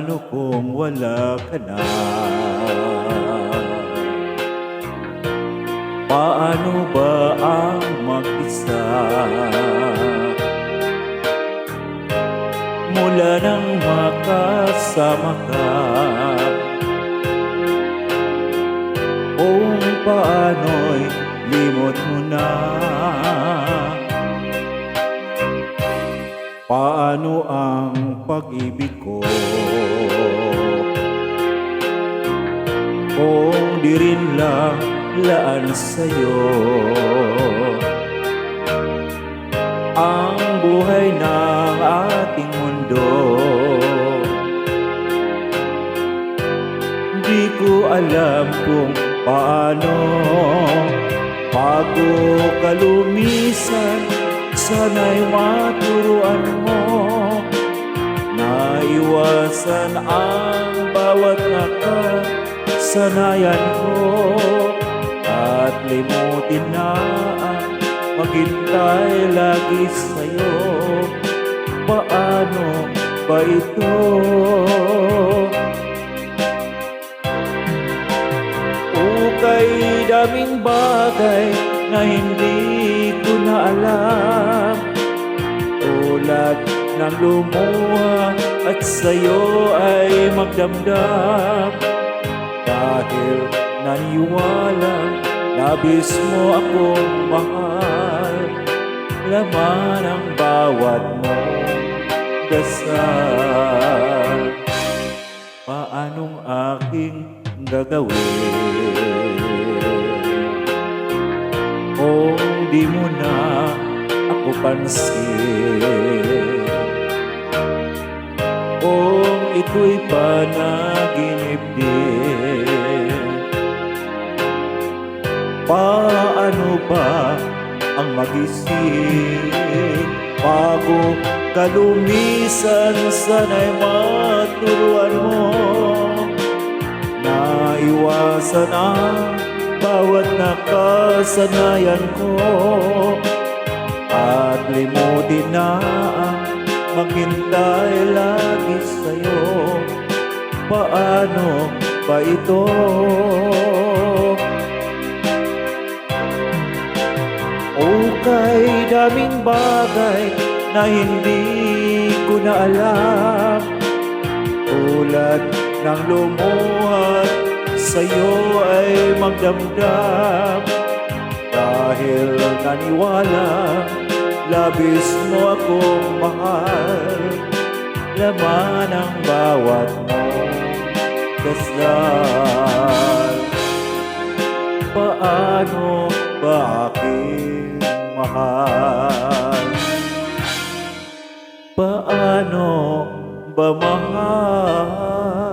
Paano kung wala ka na? Paano ba ang mag-isa? Mula nang makasama ka, kung paano'y limot mo na. Paano ang pag-ibig ko kung di rin lang laan sa'yo ang buhay ng ating mundo? Di ko alam kung paano bago ka lumisan. Sana'y maturuan mo na iwasan ang bawat nakasanayan ko, at limutin na ang maghintay lagi sa'yo. Paano ba ito? Ukay daming bagay na hindi ko na alam, tulad ng lumuha at sa'yo ay magdamdam. Dahil naniwala, labis mo akong mahal, laman ang bawat mong dasal. Paanong aking gagawin kung di mo na ako pansin? Kung ito'y panaginip din, paano ba ang magising bago ka lumisan? Sana'y maturuan mo na iwasan ang bawat nakasanayan ko, at limutin na ang maghintay lagi sa'yo. Paano ba ito? Ukay daming bagay na hindi ko na alam, tulad ng lumuhat sa'yo ay magdamdam. Dahil naniwala, labis mo akong mahal, laman ang bawat mong dasal. Paano ba aking mahal? Paano ba mahal?